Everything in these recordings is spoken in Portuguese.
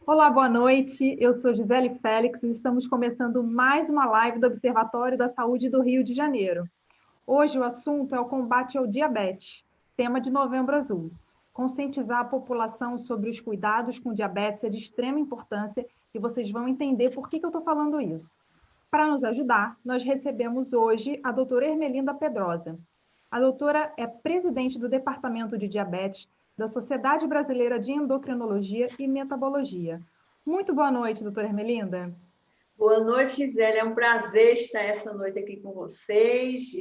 Olá, boa noite. Eu sou Gisele Félix e estamos começando mais uma live do Observatório da Saúde do Rio de Janeiro. Hoje o assunto é o combate ao diabetes, tema de Novembro Azul. Conscientizar a população sobre os cuidados com diabetes é de extrema importância e vocês vão entender por que eu estou falando isso. Para nos ajudar, nós recebemos hoje a doutora Ermelinda Pedrosa. A doutora é presidente do Departamento de Diabetes da Sociedade Brasileira de Endocrinologia e Metabologia. Muito boa noite, doutora Ermelinda. Boa noite, Gisele. É um prazer estar essa noite aqui com vocês,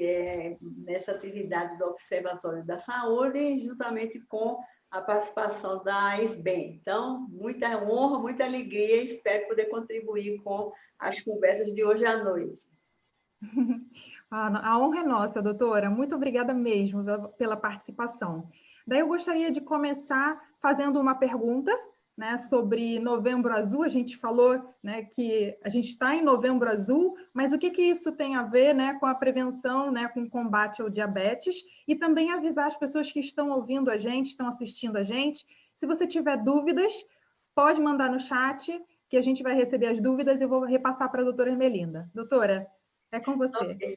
nessa atividade do Observatório da Saúde, juntamente com a participação da SBEM. Então, muita honra, muita alegria e espero poder contribuir com as conversas de hoje à noite. A honra é nossa, doutora. Muito obrigada mesmo pela participação. Daí eu gostaria de começar fazendo uma pergunta, né, sobre Novembro Azul. A gente falou, né, que a gente está em Novembro Azul, mas o que isso tem a ver, né, com a prevenção, né, com o combate ao diabetes e também avisar as pessoas que estão ouvindo a gente, estão assistindo a gente. Se você tiver dúvidas, pode mandar no chat que a gente vai receber as dúvidas e eu vou repassar para a doutora Ermelinda. Doutora, é com você.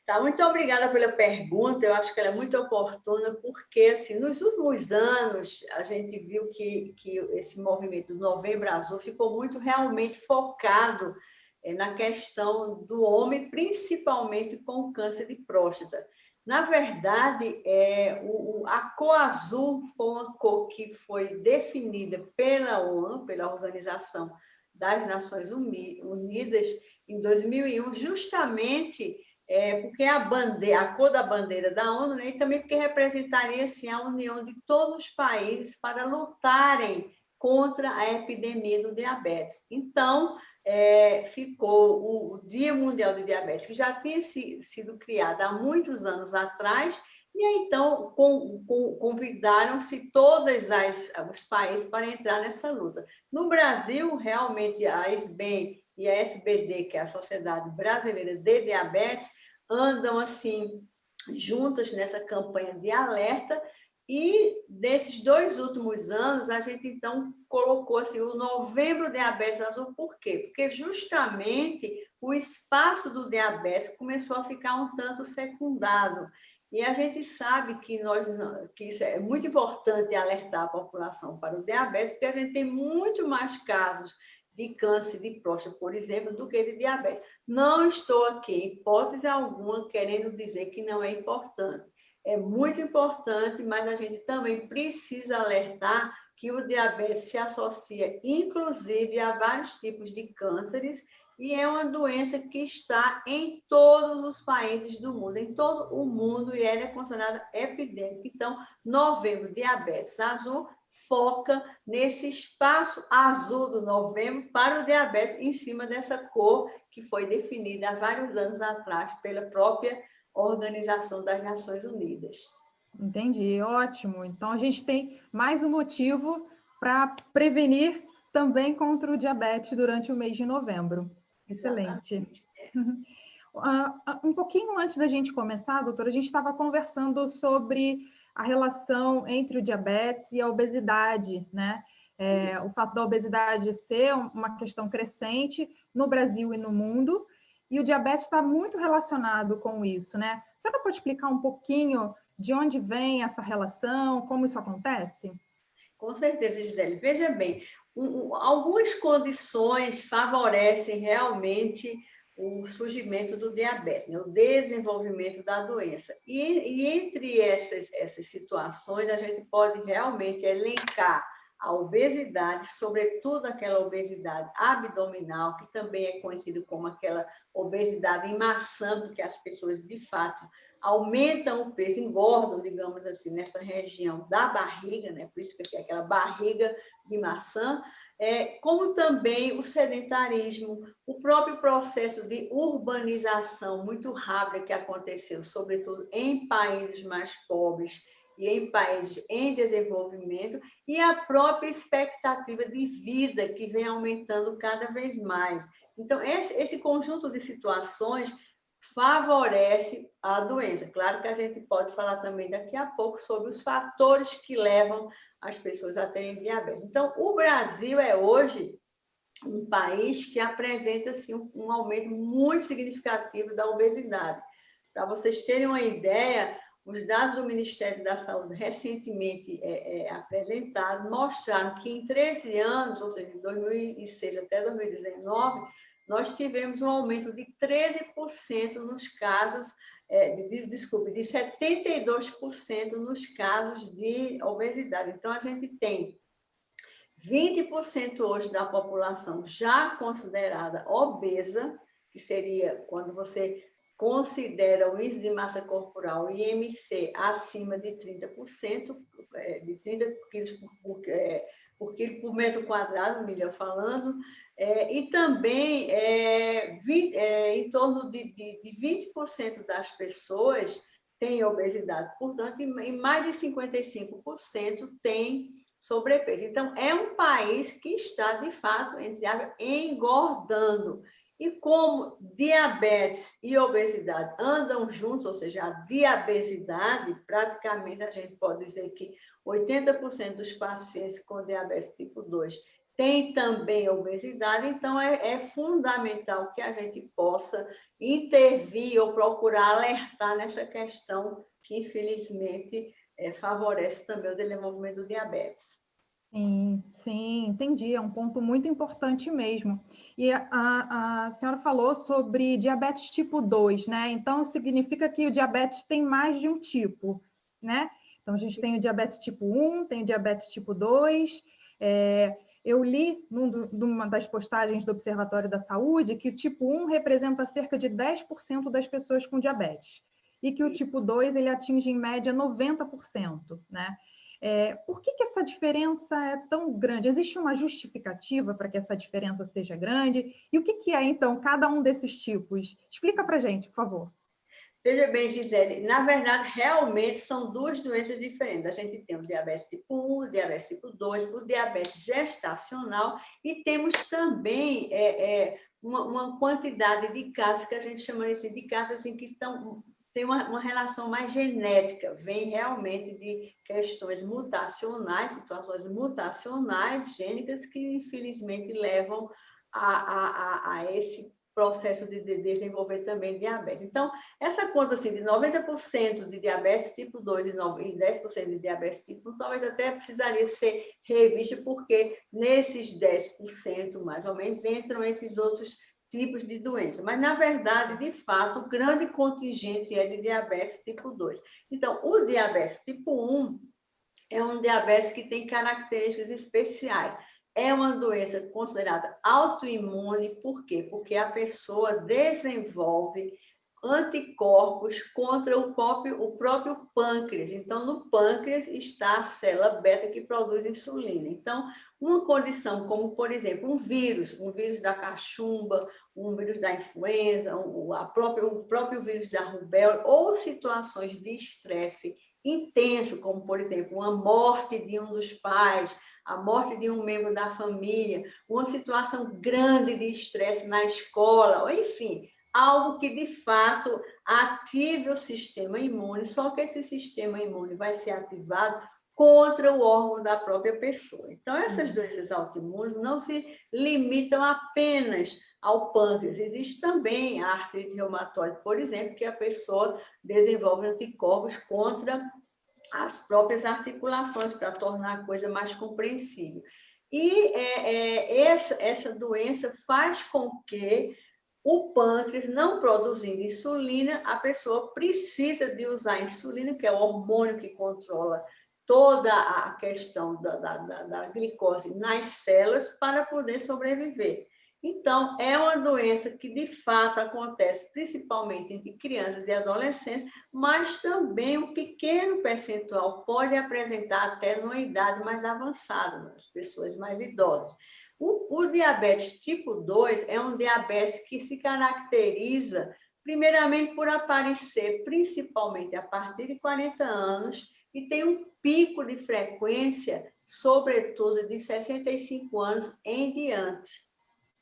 Tá, muito obrigada pela pergunta, eu acho que ela é muito oportuna, porque assim, nos últimos anos a gente viu que esse movimento do Novembro Azul ficou muito realmente focado na questão do homem, principalmente com câncer de próstata. Na verdade, a cor azul foi uma cor que foi definida pela ONU, pela Organização das Nações Unidas, em 2001, justamente porque a cor da bandeira da ONU, né, e também porque representaria assim, a união de todos os países para lutarem contra a epidemia do diabetes. Então, ficou o Dia Mundial do Diabetes, que já tinha sido criado há muitos anos atrás, e aí, então convidaram-se todos os países para entrar nessa luta. No Brasil, realmente, a SBEM e a SBD, que é a Sociedade Brasileira de Diabetes, andam assim juntas nessa campanha de alerta. E desses 2 últimos anos, a gente então colocou assim, o Novembro Diabetes Azul. Por quê? Porque justamente o espaço do diabetes começou a ficar um tanto secundado. E a gente sabe que isso é muito importante alertar a população para o diabetes, porque a gente tem muito mais casos de câncer de próstata, por exemplo, do que de diabetes. Não estou aqui, em hipótese alguma, querendo dizer que não é importante. É muito importante, mas a gente também precisa alertar que o diabetes se associa, inclusive, a vários tipos de cânceres e é uma doença que está em todos os países do mundo, em todo o mundo, e ela é considerada epidêmica. Então, Novembro Diabetes Azul foca nesse espaço azul do novembro para o diabetes, em cima dessa cor que foi definida há vários anos atrás pela própria Organização das Nações Unidas. Entendi, ótimo. Então a gente tem mais um motivo para prevenir também contra o diabetes durante o mês de novembro. Excelente. Exatamente. Um pouquinho antes da gente começar, doutora, a gente estava conversando sobre a relação entre o diabetes e a obesidade, né? O fato da obesidade ser uma questão crescente no Brasil e no mundo, e o diabetes está muito relacionado com isso, né? A senhora pode explicar um pouquinho de onde vem essa relação, como isso acontece? Com certeza, Gisele. Veja bem, algumas condições favorecem realmente o surgimento do diabetes, né? O desenvolvimento da doença. E entre essas situações, a gente pode realmente elencar a obesidade, sobretudo aquela obesidade abdominal, que também é conhecida como aquela obesidade em maçã, porque as pessoas, de fato, aumentam o peso, engordam, digamos assim, nessa região da barriga, né? Por isso que é aquela barriga de maçã, como também o sedentarismo, o próprio processo de urbanização muito rápido que aconteceu, sobretudo em países mais pobres e em países em desenvolvimento, e a própria expectativa de vida que vem aumentando cada vez mais. Então, esse conjunto de situações favorece a doença. Claro que a gente pode falar também daqui a pouco sobre os fatores que levam as pessoas a terem diabetes. Então, o Brasil é hoje um país que apresenta assim, um aumento muito significativo da obesidade. Para vocês terem uma ideia, os dados do Ministério da Saúde recentemente apresentados mostraram que em 13 anos, ou seja, de 2006 até 2019, nós tivemos um aumento de 13% nos casos, de 72% nos casos de obesidade. Então, a gente tem 20% hoje da população já considerada obesa, que seria quando você considera o índice de massa corporal, IMC, acima de 30%, de 30 quilos por quilo por metro quadrado, melhor falando, e também em torno de 20% das pessoas têm obesidade, portanto, e mais de 55% têm sobrepeso. Então, é um país que está, de fato, entre aspas, engordando. E como diabetes e obesidade andam juntos, ou seja, a diabesidade, praticamente a gente pode dizer que 80% dos pacientes com diabetes tipo 2 têm também obesidade, então é fundamental que a gente possa intervir ou procurar alertar nessa questão que, infelizmente, favorece também o desenvolvimento do diabetes. Sim, sim, entendi. É um ponto muito importante mesmo. E a senhora falou sobre diabetes tipo 2, né? Então, significa que o diabetes tem mais de um tipo, né? Então, a gente tem o diabetes tipo 1, tem o diabetes tipo 2. Eu li numa das postagens do Observatório da Saúde que o tipo 1 representa cerca de 10% das pessoas com diabetes e que o tipo 2 ele atinge em média 90%, né? Por que essa diferença é tão grande? Existe uma justificativa para que essa diferença seja grande? E o que é, então, cada um desses tipos? Explica para a gente, por favor. Veja bem, Gisele, na verdade, realmente são duas doenças diferentes. A gente tem o diabetes tipo 1, o diabetes tipo 2, o diabetes gestacional e temos também uma quantidade de casos que a gente chama de casos assim, que tem uma relação mais genética, vem realmente de questões mutacionais, situações mutacionais, gênicas, que infelizmente levam a esse processo de desenvolver também diabetes. Então, essa conta assim, de 90% de diabetes tipo 2 e 10% de diabetes tipo 1, talvez até precisaria ser revista, porque nesses 10%, mais ou menos, entram esses outros tipos de doença. Mas, na verdade, de fato, o grande contingente é de diabetes tipo 2. Então, o diabetes tipo 1 é um diabetes que tem características especiais. É uma doença considerada autoimune, por quê? Porque a pessoa desenvolve anticorpos contra o próprio pâncreas. Então, no pâncreas está a célula beta que produz insulina. Então, uma condição como, por exemplo, um vírus da cachumba, um vírus da influenza, o próprio vírus da rubéola, ou situações de estresse intenso, como, por exemplo, uma morte de um dos pais, a morte de um membro da família, uma situação grande de estresse na escola, ou enfim, algo que, de fato, ative o sistema imune, só que esse sistema imune vai ser ativado contra o órgão da própria pessoa. Então, essas doenças autoimunes não se limitam apenas ao pâncreas. Existe também a artrite reumatoide, por exemplo, que a pessoa desenvolve anticorpos contra as próprias articulações, para tornar a coisa mais compreensível. E essa doença faz com que o pâncreas, não produzindo insulina, a pessoa precisa de usar insulina, que é o hormônio que controla toda a questão da glicose nas células, para poder sobreviver. Então, é uma doença que, de fato, acontece principalmente entre crianças e adolescentes, mas também um pequeno percentual pode apresentar até numa idade mais avançada, nas pessoas mais idosas. O diabetes tipo 2 é um diabetes que se caracteriza, primeiramente, por aparecer principalmente a partir de 40 anos e tem um pico de frequência, sobretudo de 65 anos em diante.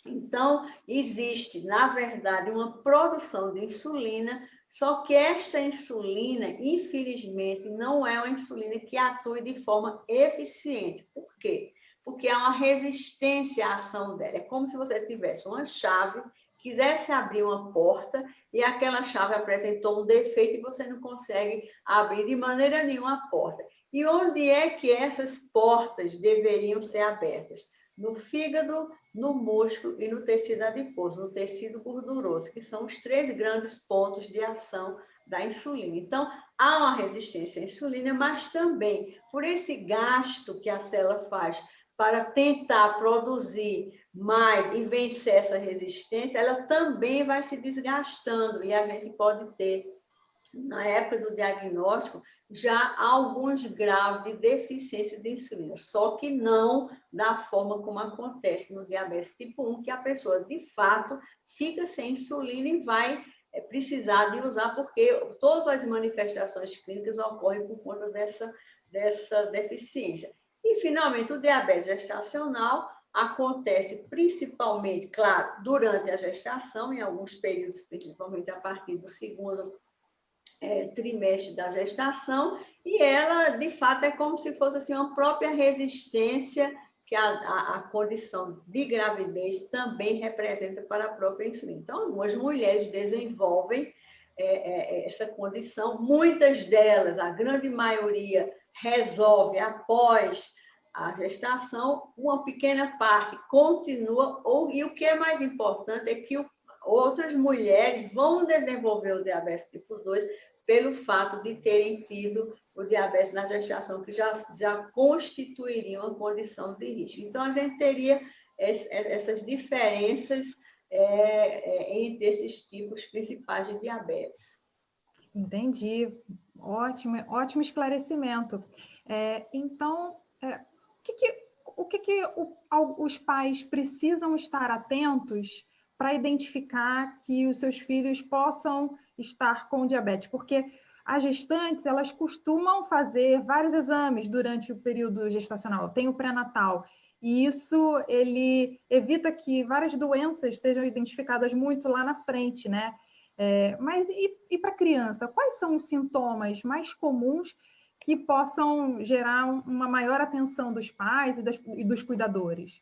Então, existe, na verdade, uma produção de insulina Só que esta insulina, infelizmente, não é uma insulina que atue de forma eficiente. Por quê? Porque há uma resistência à ação dela. É como se você tivesse uma chave, quisesse abrir uma porta e aquela chave apresentou um defeito e você não consegue abrir de maneira nenhuma a porta. E onde é que essas portas deveriam ser abertas? No fígado, no músculo e no tecido adiposo, no tecido gorduroso, que são os 3 grandes pontos de ação da insulina. Então, há uma resistência à insulina, mas também por esse gasto que a célula faz para tentar produzir mais e vencer essa resistência, ela também vai se desgastando e a gente pode ter, na época do diagnóstico, já alguns graus de deficiência de insulina, só que não da forma como acontece no diabetes tipo 1, que a pessoa, de fato, fica sem insulina e vai precisar de usar, porque todas as manifestações clínicas ocorrem por conta dessa deficiência. E, finalmente, o diabetes gestacional acontece principalmente, claro, durante a gestação, em alguns períodos, principalmente a partir do segundo trimestre da gestação, e ela, de fato, é como se fosse assim, uma própria resistência que a condição de gravidez também representa para a própria insulina. Então, algumas mulheres desenvolvem essa condição, muitas delas, a grande maioria, resolve após a gestação, uma pequena parte continua, e o que é mais importante é que outras mulheres vão desenvolver o diabetes tipo 2 pelo fato de terem tido o diabetes na gestação, que já constituiria uma condição de risco. Então, a gente teria essas diferenças entre esses tipos principais de diabetes. Entendi. Ótimo, ótimo esclarecimento. Então, o que os pais precisam estar atentos para identificar que os seus filhos possam estar com diabetes? Porque as gestantes, elas costumam fazer vários exames durante o período gestacional, tem o pré-natal, e isso ele evita que várias doenças sejam identificadas muito lá na frente, né? Mas e para a criança, quais são os sintomas mais comuns que possam gerar uma maior atenção dos pais e dos cuidadores?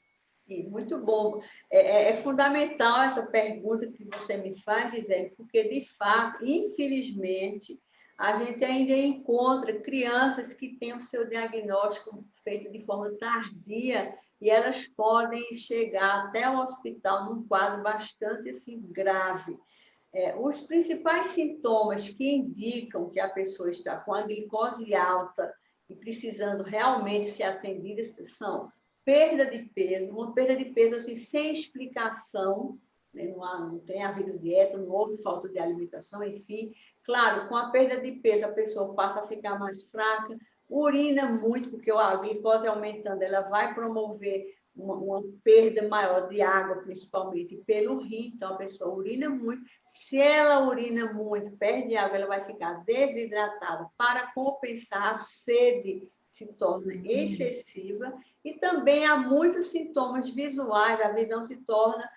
Muito bom. É fundamental essa pergunta que você me faz, Gisele, porque, de fato, infelizmente, a gente ainda encontra crianças que têm o seu diagnóstico feito de forma tardia e elas podem chegar até o hospital num quadro bastante assim, grave. Os principais sintomas que indicam que a pessoa está com a glicose alta e precisando realmente ser atendida são perda de peso, uma perda de peso assim, sem explicação, né? Não tem havido dieta, não houve falta de alimentação, enfim. Claro, com a perda de peso, a pessoa passa a ficar mais fraca, urina muito, porque a glicose aumentando, ela vai promover uma perda maior de água, principalmente pelo rim, então a pessoa urina muito. Se ela urina muito, perde água, ela vai ficar desidratada. Para compensar, a sede se torna excessiva e também há muitos sintomas visuais, a visão se torna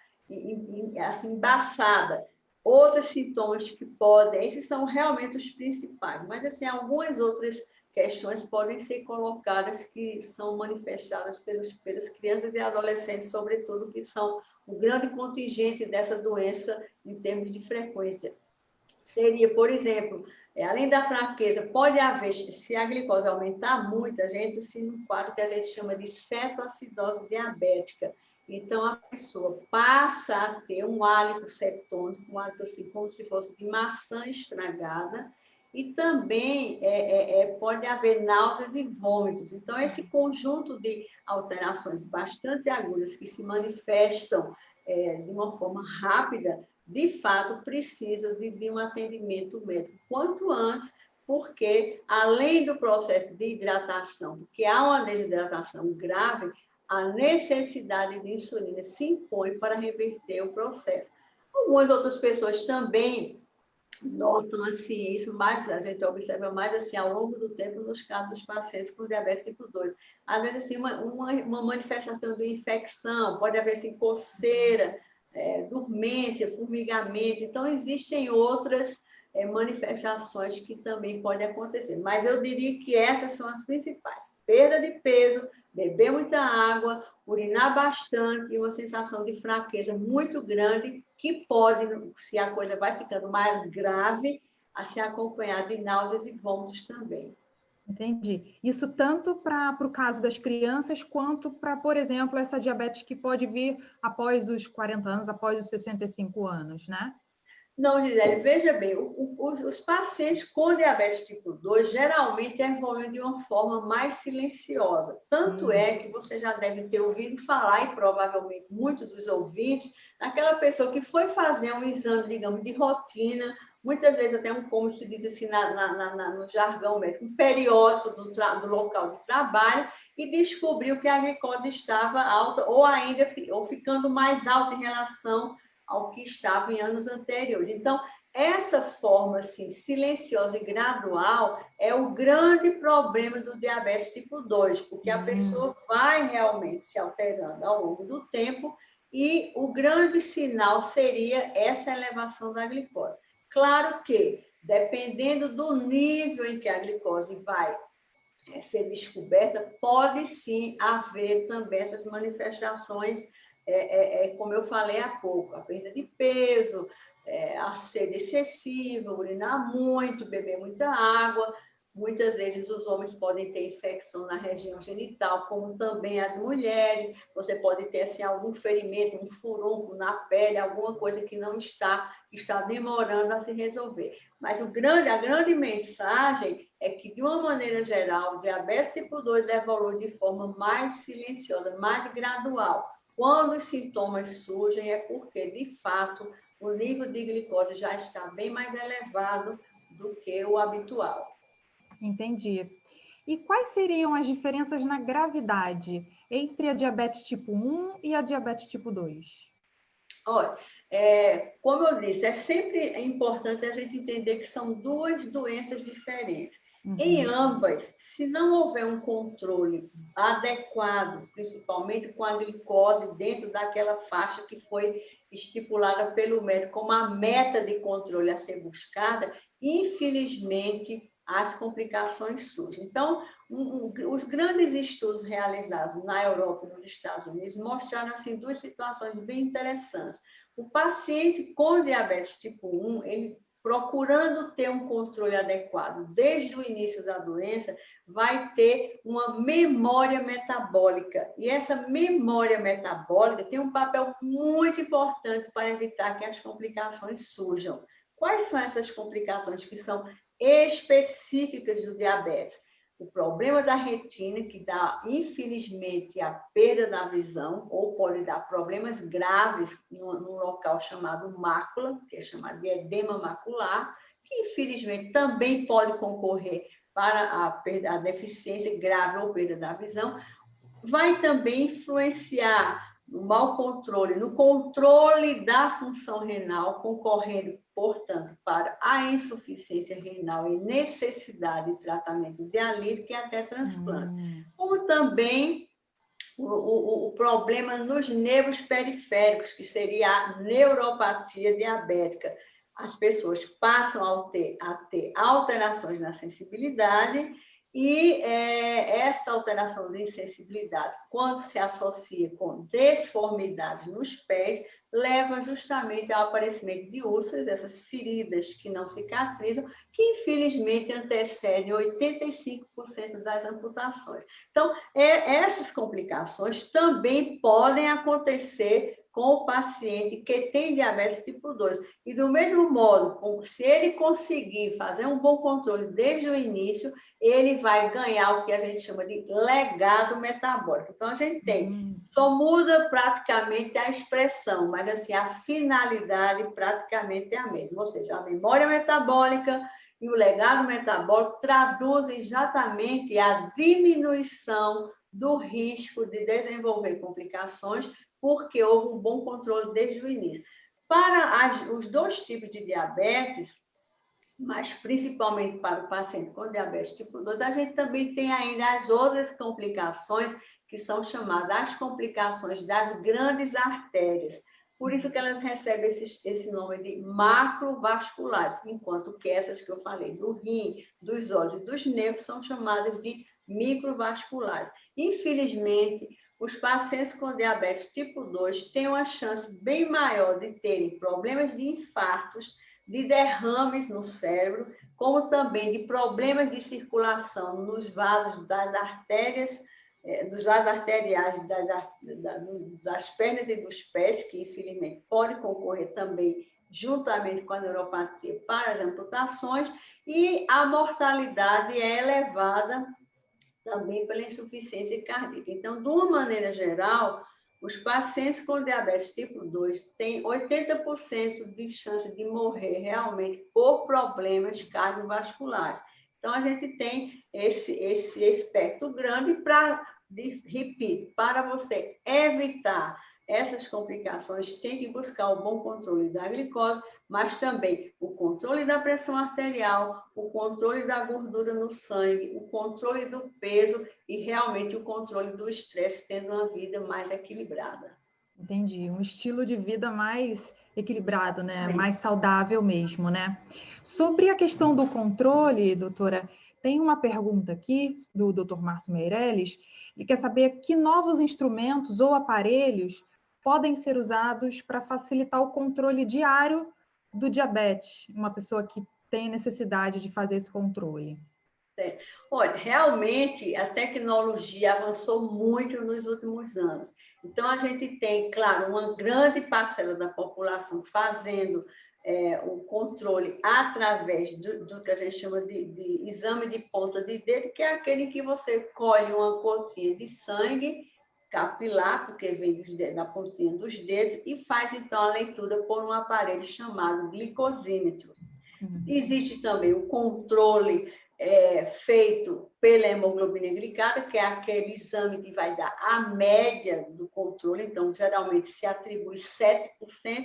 assim, embaçada. Outros sintomas que podem, esses são realmente os principais, mas assim, algumas outras questões podem ser colocadas que são manifestadas pelas crianças e adolescentes, sobretudo, que são o grande contingente dessa doença em termos de frequência. Seria, por exemplo, além da fraqueza, pode haver, se a glicose aumentar muito, a gente assim, num quadro que a gente chama de cetoacidose diabética. Então, a pessoa passa a ter um hálito cetônico, um hálito assim, como se fosse de maçã estragada, e também pode haver náuseas e vômitos. Então, esse conjunto de alterações bastante agudas que se manifestam de uma forma rápida, de fato, precisa de um atendimento médico quanto antes, porque, além do processo de hidratação, porque há uma desidratação grave, a necessidade de insulina se impõe para reverter o processo. Algumas outras pessoas também notam assim isso, mas a gente observa mais assim ao longo do tempo nos casos dos pacientes com diabetes tipo 2. Às vezes assim, uma manifestação de infecção, pode haver assim, coceira, dormência, formigamento. Então, existem outras manifestações que também podem acontecer. Mas eu diria que essas são as principais. Perda de peso, beber muita água, urinar bastante e uma sensação de fraqueza muito grande que pode, se a coisa vai ficando mais grave, a se acompanhar de náuseas e vômitos também. Entendi. Isso tanto para o caso das crianças, quanto para, por exemplo, essa diabetes que pode vir após os 40 anos, após os 65 anos, né? Não, Gisele, veja bem, os pacientes com diabetes tipo 2 geralmente evoluem de uma forma mais silenciosa. Tanto é que você já deve ter ouvido falar, e provavelmente muitos dos ouvintes, naquela pessoa que foi fazer um exame, digamos, de rotina, muitas vezes até como se diz assim no jargão médico, um periódico do local de trabalho, e descobriu que a glicose estava alta ou ficando mais alta em relação ao que estava em anos anteriores. Então, essa forma assim, silenciosa e gradual é o grande problema do diabetes tipo 2, porque a pessoa vai realmente se alterando ao longo do tempo e o grande sinal seria essa elevação da glicose. Claro que, dependendo do nível em que a glicose vai ser descoberta, pode sim haver também essas manifestações, como eu falei há pouco, a perda de peso, a sede excessiva, urinar muito, beber muita água. Muitas vezes os homens podem ter infecção na região genital, como também as mulheres. Você pode ter assim, algum ferimento, um furúnculo na pele, alguma coisa que não está demorando a se resolver. Mas a grande mensagem é que, de uma maneira geral, o diabetes tipo 2 evolui de forma mais silenciosa, mais gradual. Quando os sintomas surgem, é porque, de fato, o nível de glicose já está bem mais elevado do que o habitual. Entendi. E quais seriam as diferenças na gravidade entre a diabetes tipo 1 e a diabetes tipo 2? Olha, como eu disse, é sempre importante a gente entender que são duas doenças diferentes. Em ambas, se não houver um controle adequado, principalmente com a glicose dentro daquela faixa que foi estipulada pelo médico como a meta de controle a ser buscada, infelizmente as complicações surgem. Então, os grandes estudos realizados na Europa e nos Estados Unidos mostraram assim, duas situações bem interessantes. O paciente com diabetes tipo 1, ele procurando ter um controle adequado desde o início da doença, vai ter uma memória metabólica. E essa memória metabólica tem um papel muito importante para evitar que as complicações surjam. Quais são essas complicações que são específicas do diabetes? O problema da retina, que dá, infelizmente, a perda da visão, ou pode dar problemas graves num local chamado mácula, que é chamado de edema macular, que, infelizmente, também pode concorrer para a deficiência grave ou perda da visão. Vai também influenciar no mau controle, no controle da função renal, concorrendo, portanto, para a insuficiência renal e necessidade de tratamento dialítico e até transplante. Como também o problema nos nervos periféricos, que seria a neuropatia diabética. As pessoas passam a ter alterações na sensibilidade e essa alteração de sensibilidade, quando se associa com deformidades nos pés, leva justamente ao aparecimento de úlceras, dessas feridas que não cicatrizam, que infelizmente antecedem 85% das amputações. Então, essas complicações também podem acontecer com o paciente que tem diabetes tipo 2. E do mesmo modo, se ele conseguir fazer um bom controle desde o início, ele vai ganhar o que a gente chama de legado metabólico. Então, a gente tem, só muda praticamente a expressão, mas assim, a finalidade praticamente é a mesma. Ou seja, a memória metabólica e o legado metabólico traduzem exatamente a diminuição do risco de desenvolver complicações, porque houve um bom controle desde o início. Para os dois tipos de diabetes, mas principalmente para o paciente com diabetes tipo 2, a gente também tem ainda as outras complicações, que são chamadas as complicações das grandes artérias. Por isso que elas recebem esse nome de macrovasculares, enquanto que essas que eu falei, do rim, dos olhos e dos nervos, são chamadas de microvasculares. Infelizmente, os pacientes com diabetes tipo 2 têm uma chance bem maior de terem problemas de infartos, de derrames no cérebro, como também de problemas de circulação nos vasos das artérias, dos vasos arteriais das pernas e dos pés, que infelizmente pode concorrer também juntamente com a neuropatia para as amputações, e a mortalidade é elevada também pela insuficiência cardíaca. Então, de uma maneira geral, os pacientes com diabetes tipo 2 têm 80% de chance de morrer realmente por problemas cardiovasculares. Então, a gente tem esse espectro grande repito, para você evitar essas complicações, tem que buscar o bom controle da glicose, mas também o controle da pressão arterial, o controle da gordura no sangue, o controle do peso e realmente o controle do estresse, tendo uma vida mais equilibrada. Entendi. Um estilo de vida mais equilibrado, né? Mais saudável mesmo, né? Sobre a questão do controle, doutora, tem uma pergunta aqui do Dr. Márcio Meirelles. Ele quer saber que novos instrumentos ou aparelhos podem ser usados para facilitar o controle diário do diabetes, uma pessoa que tem necessidade de fazer esse controle. Olha, realmente a tecnologia avançou muito nos últimos anos. Então, a gente tem, claro, uma grande parcela da população fazendo o controle através do que a gente chama de exame de ponta de dedo, que é aquele que você colhe uma gotinha de sangue capilar, porque vem da pontinha dos dedos, e faz, então, a leitura por um aparelho chamado glicosímetro. Existe também o controle feito pela hemoglobina glicada, que é aquele exame que vai dar a média do controle, então, geralmente se atribui 7%,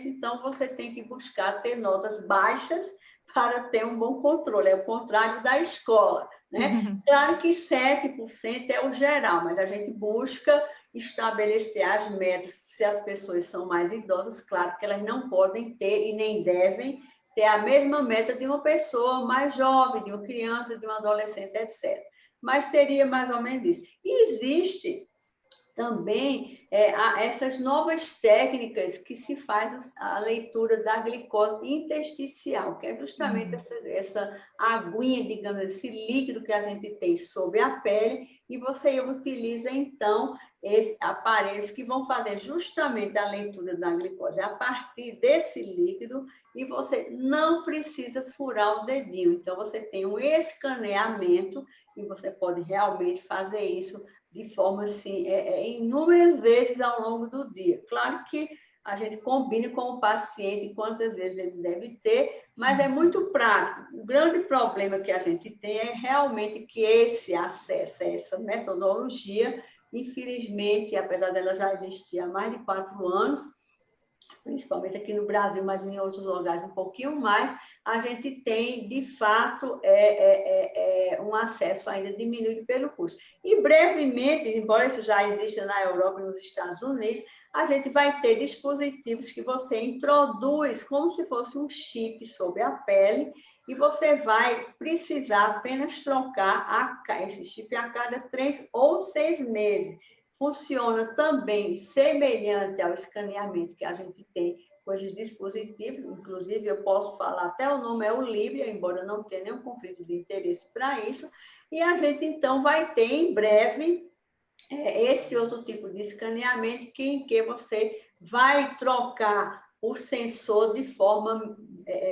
então você tem que buscar ter notas baixas para ter um bom controle, é o contrário da escola, né? Claro que 7% é o geral, mas a gente busca estabelecer as metas, se as pessoas são mais idosas, claro que elas não podem ter e nem devem ter a mesma meta de uma pessoa mais jovem, de uma criança, de um adolescente, etc. Mas seria mais ou menos isso. E existe também essas novas técnicas que se faz a leitura da glicose intersticial, que é justamente essa aguinha, digamos, esse líquido que a gente tem sobre a pele, e você utiliza, então, esses aparelhos que vão fazer justamente a leitura da glicose a partir desse líquido, e você não precisa furar o dedinho. Então, você tem um escaneamento e você pode realmente fazer isso de forma assim, inúmeras vezes ao longo do dia. Claro que a gente combina com o paciente quantas vezes ele deve ter, mas é muito prático. O grande problema que a gente tem é realmente que esse acesso a essa metodologia, infelizmente, apesar dela já existir há mais de 4 anos, principalmente aqui no Brasil, mas em outros lugares um pouquinho mais, a gente tem, de fato, um acesso ainda diminuído pelo custo. E, brevemente, embora isso já exista na Europa e nos Estados Unidos, a gente vai ter dispositivos que você introduz como se fosse um chip sobre a pele e você vai precisar apenas trocar esse chip a cada 3 ou 6 meses. Funciona também semelhante ao escaneamento que a gente tem com esses dispositivos, inclusive eu posso falar, até o nome é o Libra, embora não tenha nenhum conflito de interesse para isso, e a gente então vai ter em breve esse outro tipo de escaneamento em que você vai trocar o sensor de forma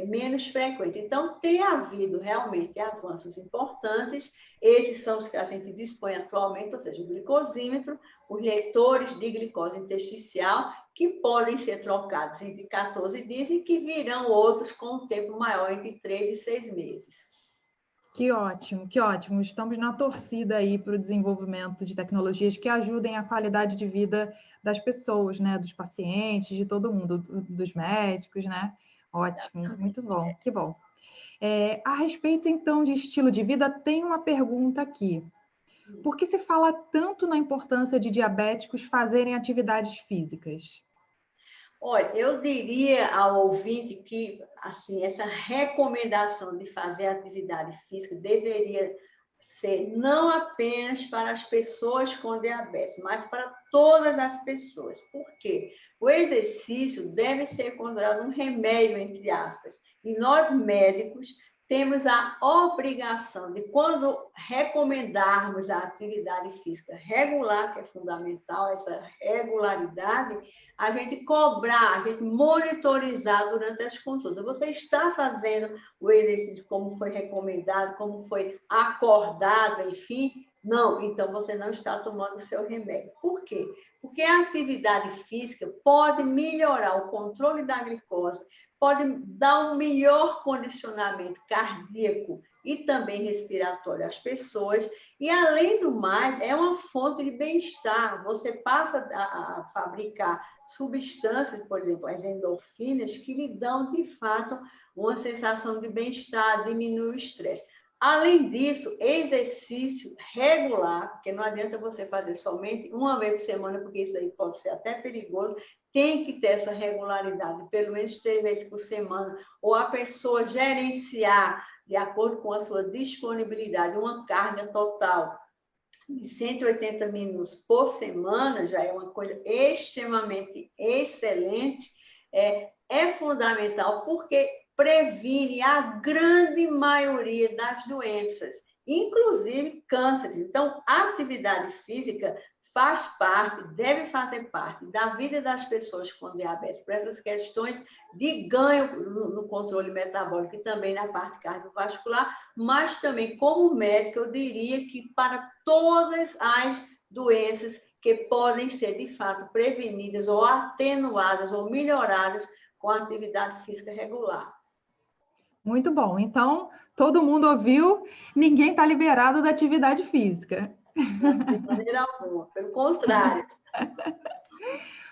menos frequente. Então, tem havido realmente avanços importantes, esses são os que a gente dispõe atualmente, ou seja, o glicosímetro, os leitores de glicose intersticial, que podem ser trocados entre 14 dias e que virão outros com um tempo maior, entre 3 e 6 meses. Que ótimo, que ótimo. Estamos na torcida aí para o desenvolvimento de tecnologias que ajudem a qualidade de vida das pessoas, né? Dos pacientes, de todo mundo, dos médicos, né? Ótimo, muito bom, que bom. A respeito, então, de estilo de vida, tem uma pergunta aqui. Por que se fala tanto na importância de diabéticos fazerem atividades físicas? Olha, eu diria ao ouvinte que, assim, essa recomendação de fazer atividade física deveria ser não apenas para as pessoas com diabetes, mas para todas as pessoas. Por quê? O exercício deve ser considerado um remédio, entre aspas. E nós, médicos, temos a obrigação de, quando recomendarmos a atividade física regular, que é fundamental, essa regularidade, a gente cobrar, a gente monitorizar durante as consultas. Você está fazendo o exercício como foi recomendado, como foi acordado, enfim? Não, então você não está tomando o seu remédio. Por quê? Porque a atividade física pode melhorar o controle da glicose, pode dar um melhor condicionamento cardíaco e também respiratório às pessoas, e, além do mais, é uma fonte de bem-estar. Você passa a fabricar substâncias, por exemplo, as endorfinas, que lhe dão, de fato, uma sensação de bem-estar, diminui o estresse. Além disso, exercício regular, porque não adianta você fazer somente uma vez por semana, porque isso aí pode ser até perigoso, tem que ter essa regularidade, pelo menos 3 vezes por semana, ou a pessoa gerenciar, de acordo com a sua disponibilidade, uma carga total de 180 minutos por semana, já é uma coisa extremamente excelente, é fundamental, porque previne a grande maioria das doenças, inclusive câncer. Então, a atividade física faz parte, deve fazer parte da vida das pessoas com diabetes, por essas questões de ganho no controle metabólico e também na parte cardiovascular, mas também, como médico, eu diria que para todas as doenças que podem ser, de fato, prevenidas ou atenuadas ou melhoradas com a atividade física regular. Muito bom. Então, todo mundo ouviu, ninguém está liberado da atividade física. Não, de maneira alguma, pelo contrário.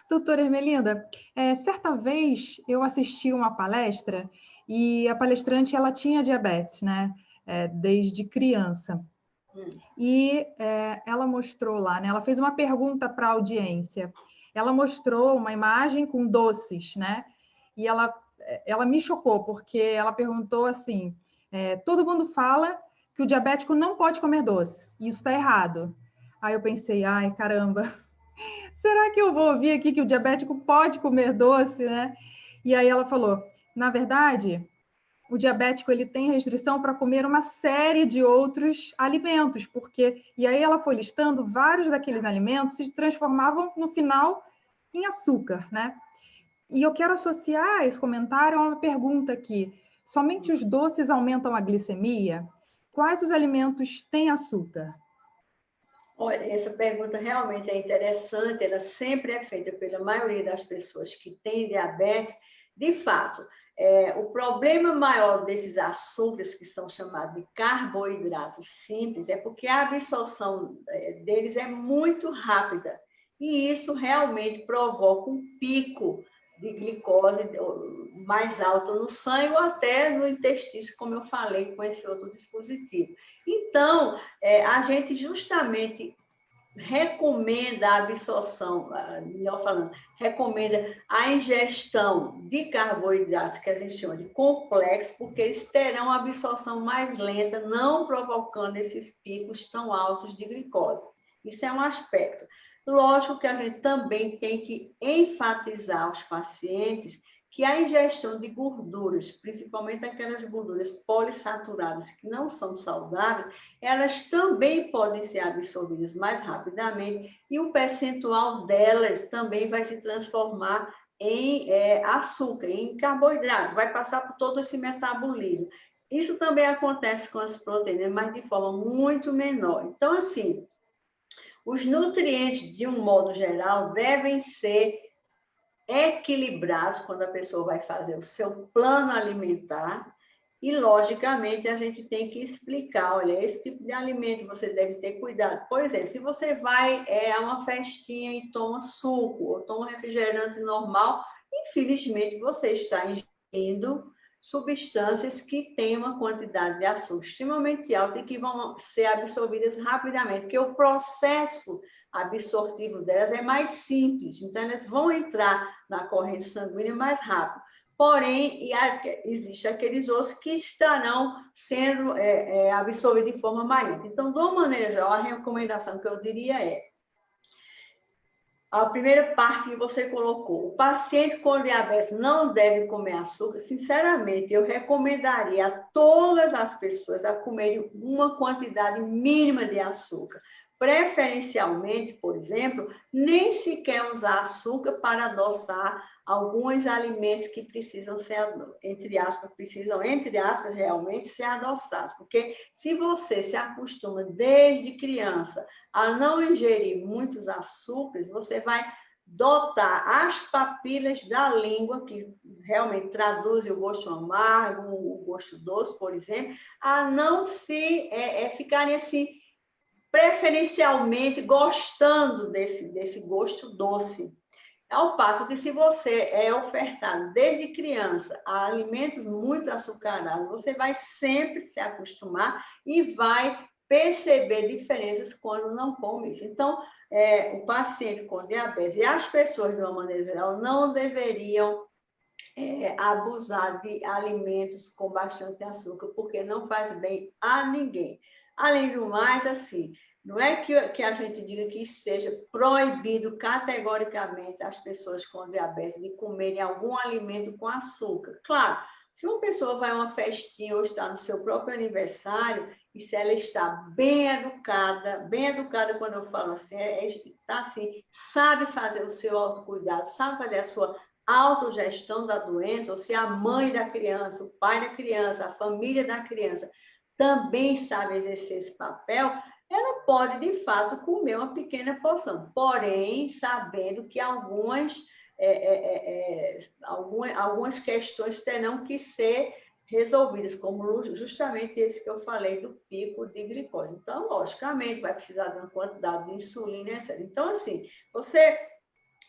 Doutora Ermelinda, certa vez eu assisti uma palestra e a palestrante ela tinha diabetes, né? Desde criança. E ela mostrou lá, né? Ela fez uma pergunta para a audiência. Ela mostrou uma imagem com doces, né? E ela me chocou, porque ela perguntou assim: todo mundo fala que o diabético não pode comer doce, e isso está errado. Aí eu pensei, ai, caramba, será que eu vou ouvir aqui que o diabético pode comer doce, né? E aí ela falou, na verdade, o diabético ele tem restrição para comer uma série de outros alimentos, porque e aí ela foi listando vários daqueles alimentos se transformavam no final em açúcar, né? E eu quero associar esse comentário a uma pergunta aqui. Somente os doces aumentam a glicemia? Quais os alimentos têm açúcar? Olha, essa pergunta realmente é interessante, ela sempre é feita pela maioria das pessoas que têm diabetes. De fato, o problema maior desses açúcares, que são chamados de carboidratos simples, é porque a absorção deles é muito rápida. E isso realmente provoca um pico de glicose mais alto no sangue ou até no intestino, como eu falei com esse outro dispositivo. Então, a gente justamente recomenda a absorção, melhor falando, recomenda a ingestão de carboidratos, que a gente chama de complexos, porque eles terão a absorção mais lenta, não provocando esses picos tão altos de glicose. Isso é um aspecto. Lógico que a gente também tem que enfatizar aos pacientes que a ingestão de gorduras, principalmente aquelas gorduras polissaturadas que não são saudáveis, elas também podem ser absorvidas mais rapidamente e o percentual delas também vai se transformar em açúcar, em carboidrato, vai passar por todo esse metabolismo. Isso também acontece com as proteínas, mas de forma muito menor. Então, assim, os nutrientes, de um modo geral, devem ser equilibrados quando a pessoa vai fazer o seu plano alimentar e, logicamente, a gente tem que explicar, olha, esse tipo de alimento você deve ter cuidado. Por exemplo, se você vai a uma festinha e toma suco ou toma refrigerante normal, infelizmente você está ingerindo substâncias que têm uma quantidade de açúcar extremamente alta e que vão ser absorvidas rapidamente, porque o processo absortivo delas é mais simples, então elas vão entrar na corrente sanguínea mais rápido. Porém, existe aqueles ossos que estarão sendo absorvidos de forma mais lenta. Então, de uma maneira geral, a recomendação que eu diria é: a primeira parte que você colocou, o paciente com diabetes não deve comer açúcar. Sinceramente, eu recomendaria a todas as pessoas a comerem uma quantidade mínima de açúcar. Preferencialmente, por exemplo, nem sequer usar açúcar para adoçar alguns alimentos que precisam ser, entre aspas, realmente ser adoçados. Porque se você se acostuma desde criança a não ingerir muitos açúcares, você vai dotar as papilas da língua, que realmente traduzem o gosto amargo, o gosto doce, por exemplo, a não se ficarem assim, preferencialmente gostando desse gosto doce. Ao passo que, se você é ofertado desde criança a alimentos muito açucarados, você vai sempre se acostumar e vai perceber diferenças quando não come isso. Então, o paciente com diabetes e as pessoas, de uma maneira geral, não deveriam abusar de alimentos com bastante açúcar, porque não faz bem a ninguém. Além do mais, assim, não é que a gente diga que seja proibido categoricamente as pessoas com diabetes de comerem algum alimento com açúcar. Claro, se uma pessoa vai a uma festinha ou está no seu próprio aniversário, e se ela está bem educada quando eu falo assim, está assim, sabe fazer o seu autocuidado, sabe fazer a sua autogestão da doença, ou se a mãe da criança, o pai da criança, a família da criança também sabe exercer esse papel, ela pode, de fato, comer uma pequena porção, porém, sabendo que algumas questões terão que ser resolvidas, como justamente esse que eu falei do pico de glicose. Então, logicamente, vai precisar de uma quantidade de insulina, etc. Então, assim, você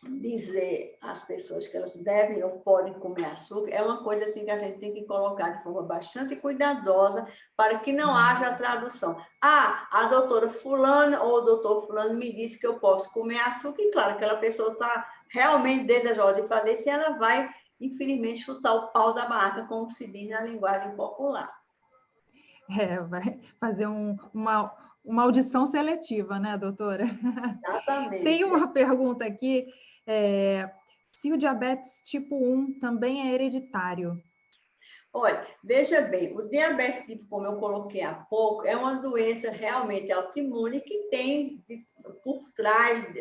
dizer às pessoas que elas devem ou podem comer açúcar é uma coisa assim que a gente tem que colocar de forma bastante cuidadosa para que não haja tradução. Ah, a doutora fulana ou o doutor fulano me disse que eu posso comer açúcar, e claro, aquela pessoa está realmente desejosa de fazer isso, e ela vai, infelizmente, chutar o pau da barraca, como se diz na linguagem popular. Vai fazer uma audição seletiva, né, doutora? Exatamente. Tem uma pergunta aqui, se o diabetes tipo 1 também é hereditário? Olha, veja bem, o diabetes tipo, como eu coloquei há pouco, é uma doença realmente autoimune que tem por trás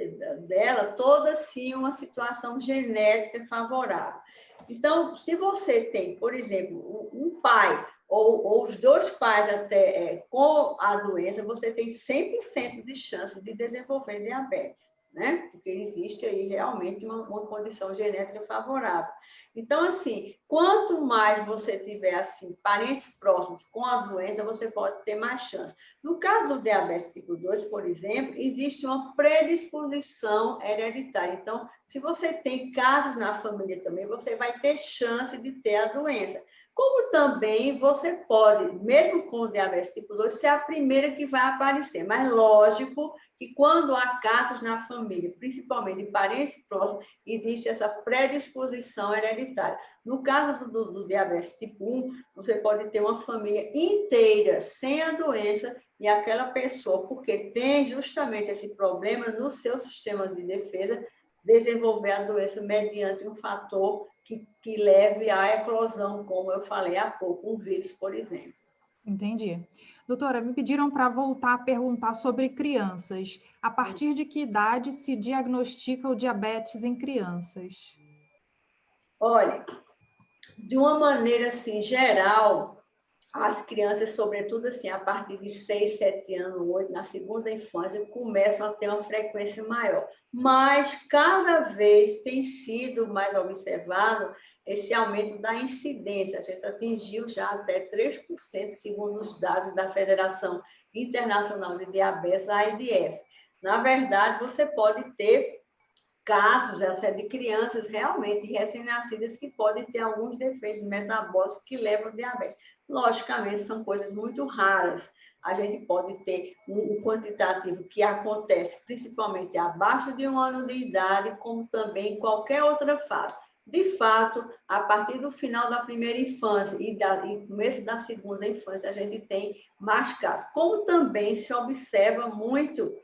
dela toda, sim, uma situação genética favorável. Então, se você tem, por exemplo, um pai ou os dois pais até com a doença, você tem 100% de chance de desenvolver diabetes, né? Porque existe aí realmente uma condição genética favorável. Então, assim, quanto mais você tiver, assim, parentes próximos com a doença, você pode ter mais chance. No caso do diabetes tipo 2, por exemplo, existe uma predisposição hereditária. Então, se você tem casos na família também, você vai ter chance de ter a doença. Como também você pode, mesmo com o diabetes tipo 2, ser a primeira que vai aparecer. Mas, lógico, que quando há casos na família, principalmente de parentes próximos, existe essa predisposição hereditária. No caso do diabetes tipo 1, você pode ter uma família inteira sem a doença e aquela pessoa, porque tem justamente esse problema no seu sistema de defesa, desenvolver a doença mediante um fator que leve à eclosão, como eu falei há pouco, um vírus, por exemplo. Entendi. Doutora, me pediram para voltar a perguntar sobre crianças. A partir de que idade se diagnostica o diabetes em crianças? Olha, de uma maneira assim geral, as crianças, sobretudo assim, a partir de 6, 7 anos, 8, na segunda infância, começam a ter uma frequência maior. Mas cada vez tem sido mais observado esse aumento da incidência. A gente atingiu já até 3%, segundo os dados da Federação Internacional de Diabetes, a IDF. Na verdade, você pode ter casos de crianças realmente recém-nascidas que podem ter alguns defeitos metabólicos que levam ao diabetes. Logicamente, são coisas muito raras. a gente pode ter um quantitativo que acontece principalmente abaixo de 1 ano de idade, como também em qualquer outra fase. De fato, a partir do final da primeira infância e começo da segunda infância, a gente tem mais casos. Como também se observa muito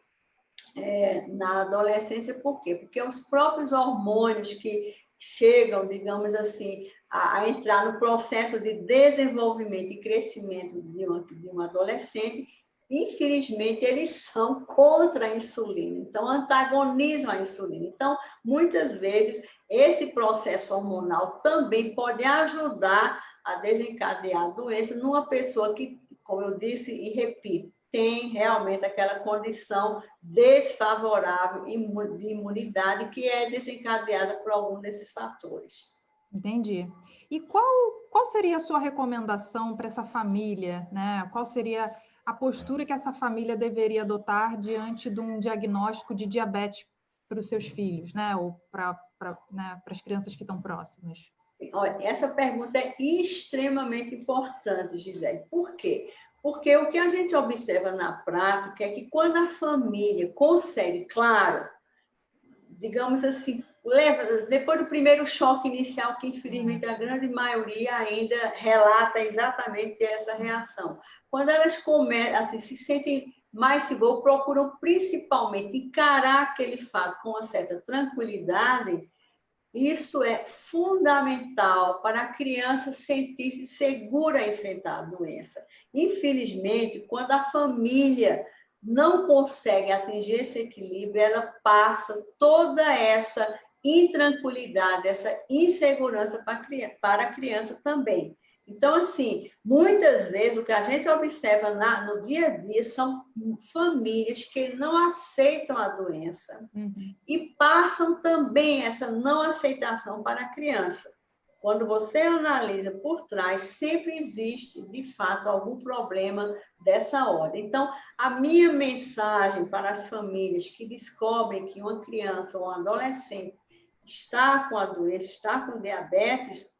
na adolescência, por quê? Porque os próprios hormônios que chegam, digamos assim, a entrar no processo de desenvolvimento e crescimento de um adolescente, infelizmente, eles são contra a insulina, então antagonizam a insulina. Então, muitas vezes, esse processo hormonal também pode ajudar a desencadear a doença numa pessoa que, como eu disse e repito, tem realmente aquela condição desfavorável de imunidade que é desencadeada por algum desses fatores. Entendi. E qual seria a sua recomendação para essa família, né? Qual seria a postura que essa família deveria adotar diante de um diagnóstico de diabetes para os seus filhos, né? Ou para as crianças que estão próximas? Olha, essa pergunta é extremamente importante, Gisele. Por quê? Porque o que a gente observa na prática é que quando a família consegue, claro, digamos assim, depois do primeiro choque inicial, que infelizmente a grande maioria ainda relata exatamente essa reação. Quando elas começam, assim, se sentem mais seguras, procuram principalmente encarar aquele fato com uma certa tranquilidade, isso é fundamental para a criança sentir-se segura a enfrentar a doença. Infelizmente, quando a família não consegue atingir esse equilíbrio, ela passa toda essa intranquilidade, essa insegurança para a criança também. Então, assim, muitas vezes o que a gente observa no dia a dia são famílias que não aceitam a doença e passam também essa não aceitação para a criança. Quando você analisa por trás, sempre existe, de fato, algum problema dessa ordem. Então, a minha mensagem para as famílias que descobrem que uma criança ou um adolescente está com a doença, está com diabetes,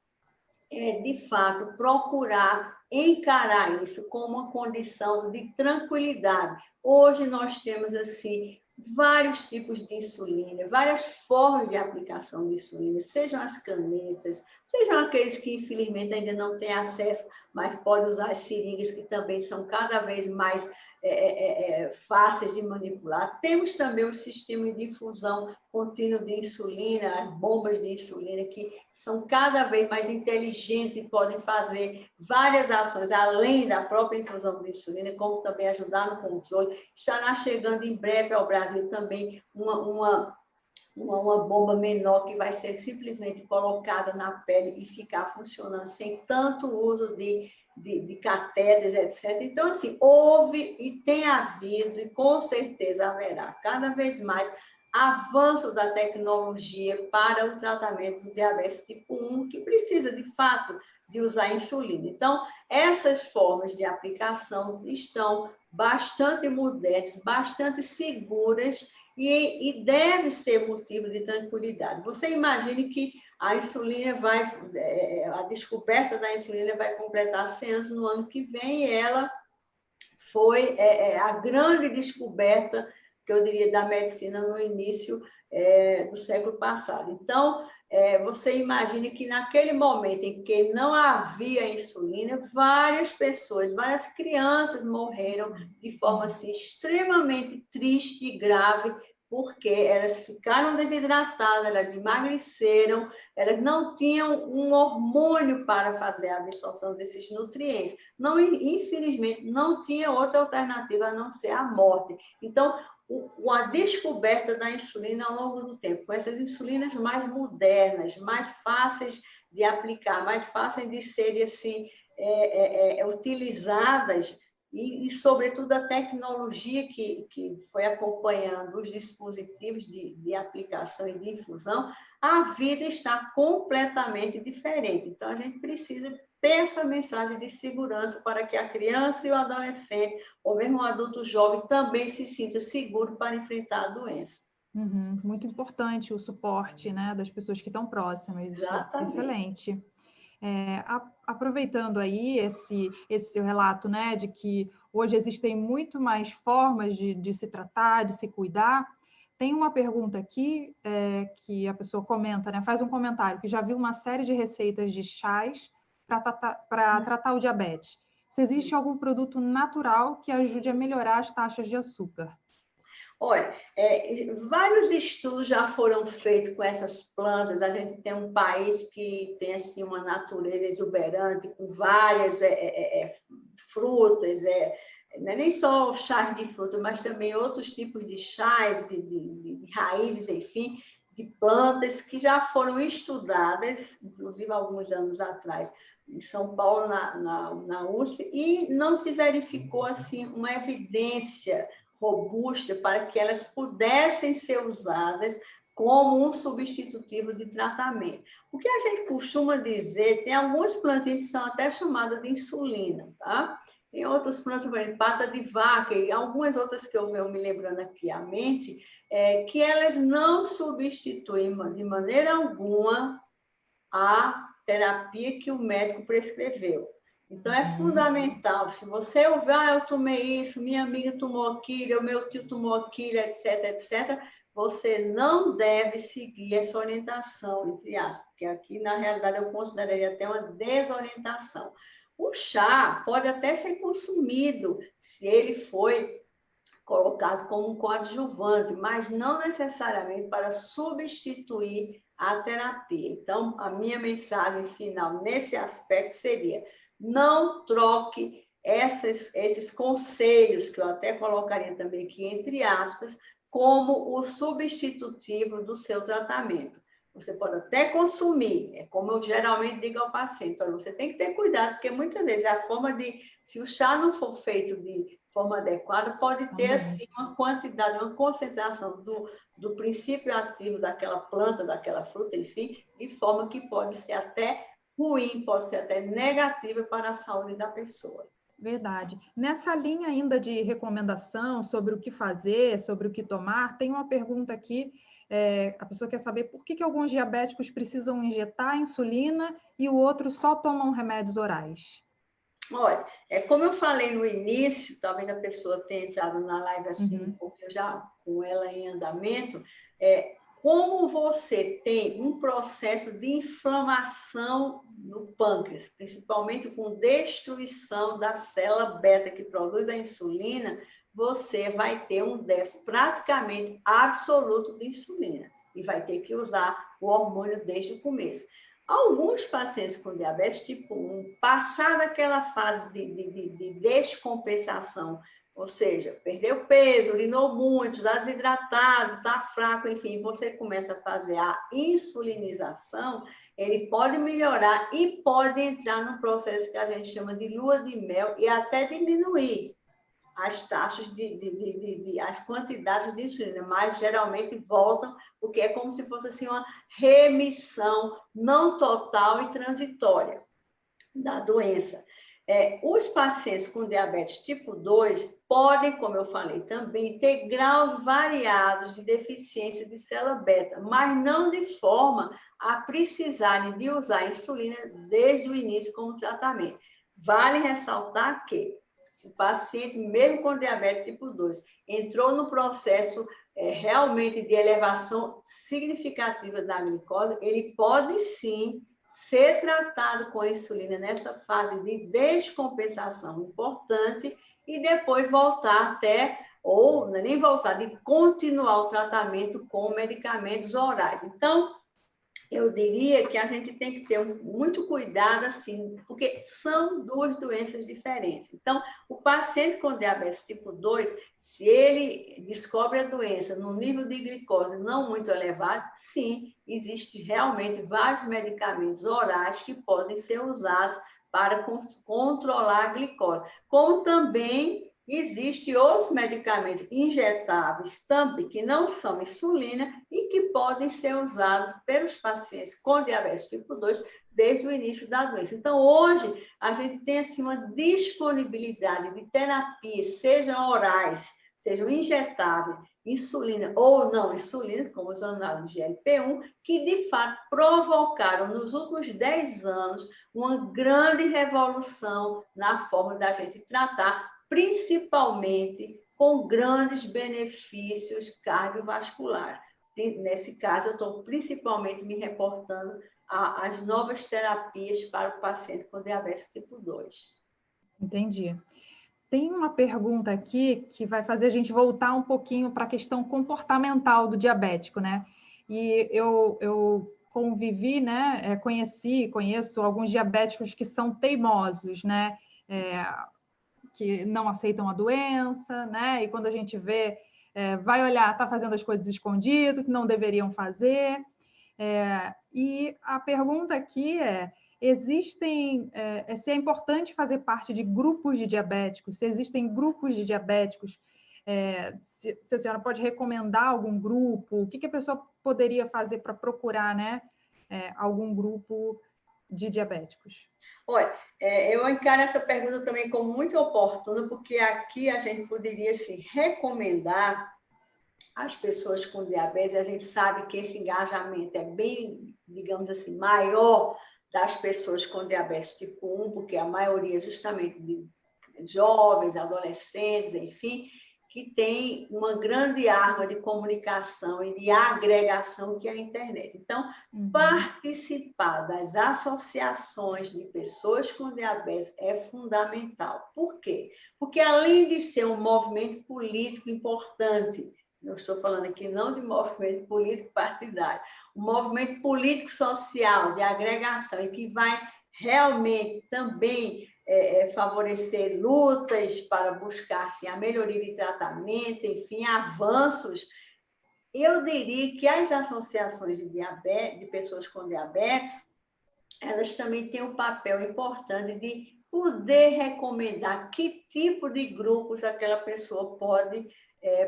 é, de fato, procurar encarar isso como uma condição de tranquilidade. Hoje nós temos, assim, vários tipos de insulina, várias formas de aplicação de insulina, sejam as canetas, sejam aqueles que, infelizmente, ainda não têm acesso, mas podem usar as seringas, que também são cada vez mais fáceis de manipular. Temos também o sistema de infusão contínua de insulina, as bombas de insulina, que são cada vez mais inteligentes e podem fazer várias ações, além da própria infusão de insulina, como também ajudar no controle. Estará chegando em breve ao Brasil também uma bomba menor que vai ser simplesmente colocada na pele e ficar funcionando sem tanto uso de catéteres, etc. Então, assim, houve e tem havido, e com certeza haverá cada vez mais avanço da tecnologia para o tratamento do diabetes tipo 1, que precisa, de fato, de usar insulina. Então, essas formas de aplicação estão bastante modernas, bastante seguras e deve ser motivo de tranquilidade. Você imagine que a insulina a descoberta da insulina vai completar 100 anos no ano que vem, e ela foi a grande descoberta, que eu diria, da medicina no início do século passado. Então, você imagine que naquele momento em que não havia insulina, várias pessoas, várias crianças morreram de forma assim, extremamente triste e grave, porque elas ficaram desidratadas, elas emagreceram, elas não tinham um hormônio para fazer a absorção desses nutrientes. Não, infelizmente, não tinha outra alternativa a não ser a morte. Então, a descoberta da insulina ao longo do tempo, com essas insulinas mais modernas, mais fáceis de aplicar, mais fáceis de serem assim, utilizadas, e, sobretudo, a tecnologia que foi acompanhando os dispositivos de aplicação e de infusão, a vida está completamente diferente. Então, a gente precisa ter essa mensagem de segurança para que a criança e o adolescente, ou mesmo o adulto jovem, também se sinta seguro para enfrentar a doença. Muito importante o suporte, né, das pessoas que estão próximas. Exatamente. Excelente. Aproveitando aí esse seu relato, né, de que hoje existem muito mais formas de se tratar, de se cuidar, tem uma pergunta aqui que a pessoa comenta, né, faz um comentário, que já viu uma série de receitas de chás para tratar o diabetes. Se existe algum produto natural que ajude a melhorar as taxas de açúcar? Olha, vários estudos já foram feitos com essas plantas. A gente tem um país que tem assim, uma natureza exuberante, com várias frutas, não é nem só chás de fruta, mas também outros tipos de chás, de raízes, enfim, de plantas que já foram estudadas, inclusive alguns anos atrás, em São Paulo, na USP, e não se verificou assim uma evidência robusta para que elas pudessem ser usadas como um substitutivo de tratamento. O que a gente costuma dizer, tem algumas plantinhas que são até chamadas de insulina, tá? Tem outras plantas, por exemplo, pata de vaca e algumas outras que eu me lembrando aqui à mente, que elas não substituem de maneira alguma a terapia que o médico prescreveu. Então, é fundamental, se você ouvir, eu tomei isso, minha amiga tomou aquilo, meu tio tomou aquilo, etc., etc., você não deve seguir essa orientação, entre aspas, porque aqui, na realidade, eu consideraria até uma desorientação. O chá pode até ser consumido se ele foi colocado como um coadjuvante, mas não necessariamente para substituir a terapia. Então, a minha mensagem final nesse aspecto seria: não troque esses conselhos, que eu até colocaria também aqui entre aspas, como o substitutivo do seu tratamento. Você pode até consumir, é como eu geralmente digo ao paciente, olha, você tem que ter cuidado, porque muitas vezes a forma se o chá não for feito de forma adequada, pode ter assim, uma quantidade, uma concentração do princípio ativo daquela planta, daquela fruta, enfim, de forma que pode ser até ruim, pode ser até negativa para a saúde da pessoa. Verdade. Nessa linha ainda de recomendação sobre o que fazer, sobre o que tomar, tem uma pergunta aqui, a pessoa quer saber por que alguns diabéticos precisam injetar insulina e o outro só tomam remédios orais. Olha, como eu falei no início, talvez a pessoa tenha entrado na live assim, porque eu já com ela em andamento, como você tem um processo de inflamação no pâncreas, principalmente com destruição da célula beta que produz a insulina, você vai ter um déficit praticamente absoluto de insulina e vai ter que usar o hormônio desde o começo. Alguns pacientes com diabetes tipo 1, passada aquela fase de descompensação, ou seja, perdeu peso, urinou muito, está desidratado, está fraco, enfim, você começa a fazer a insulinização, ele pode melhorar e pode entrar num processo que a gente chama de lua de mel e até diminuir as taxas as quantidades de insulina, mas geralmente voltam, porque é como se fosse assim uma remissão não total e transitória da doença. Os pacientes com diabetes tipo 2 podem, como eu falei também, ter graus variados de deficiência de célula beta, mas não de forma a precisarem de usar insulina desde o início como tratamento. Vale ressaltar que se o paciente, mesmo com diabetes tipo 2, entrou no processo realmente de elevação significativa da glicose, ele pode sim ser tratado com insulina nessa fase de descompensação importante e depois voltar até, ou nem voltar, de continuar o tratamento com medicamentos orais. Então, eu diria que a gente tem que ter muito cuidado, assim, porque são duas doenças diferentes. Então, o paciente com diabetes tipo 2, se ele descobre a doença no nível de glicose não muito elevado, sim, existe realmente vários medicamentos orais que podem ser usados para controlar a glicose. Como também existem outros medicamentos injetáveis também, que não são insulina e que podem ser usados pelos pacientes com diabetes tipo 2 desde o início da doença. Então, hoje, a gente tem assim, uma disponibilidade de terapias, sejam orais, sejam injetáveis, insulina ou não insulina, como os análogos de GLP-1, que de fato provocaram nos últimos 10 anos uma grande revolução na forma da gente tratar, principalmente com grandes benefícios cardiovasculares. Nesse caso, eu estou principalmente me reportando às novas terapias para o paciente com diabetes tipo 2. Entendi. Tem uma pergunta aqui que vai fazer a gente voltar um pouquinho para a questão comportamental do diabético, né? E eu convivi, né? Conheço alguns diabéticos que são teimosos, né? Que não aceitam a doença, né? E quando a gente vê, vai olhar, está fazendo as coisas escondido, que não deveriam fazer. E a pergunta aqui se é importante fazer parte de grupos de diabéticos, se existem grupos de diabéticos, se a senhora pode recomendar algum grupo, o que a pessoa poderia fazer para procurar, né, algum grupo de diabéticos? Olha, eu encaro essa pergunta também como muito oportuna, porque aqui a gente poderia se recomendar às pessoas com diabetes. A gente sabe que esse engajamento é bem, digamos assim, maior das pessoas com diabetes tipo 1, porque a maioria justamente de jovens, adolescentes, enfim, que tem uma grande arma de comunicação e de agregação que é a internet. Então, participar das associações de pessoas com diabetes é fundamental. Por quê? Porque além de ser um movimento político importante, eu estou falando aqui não de movimento político partidário, um movimento político social de agregação e que vai realmente também favorecer lutas para buscar assim, a melhoria de tratamento, enfim, avanços. Eu diria que as associações de diabetes, de pessoas com diabetes, elas também têm um papel importante de poder recomendar que tipo de grupos aquela pessoa pode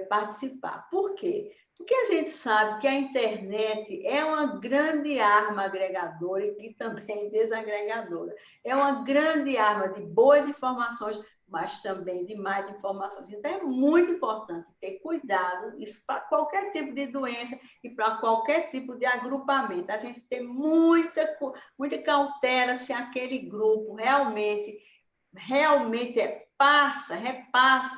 participar. Por quê? Porque a gente sabe que a internet é uma grande arma agregadora e também desagregadora. É uma grande arma de boas informações, mas também de mais informações. Então, é muito importante ter cuidado, isso para qualquer tipo de doença e para qualquer tipo de agrupamento. A gente tem muita cautela se aquele grupo realmente repassa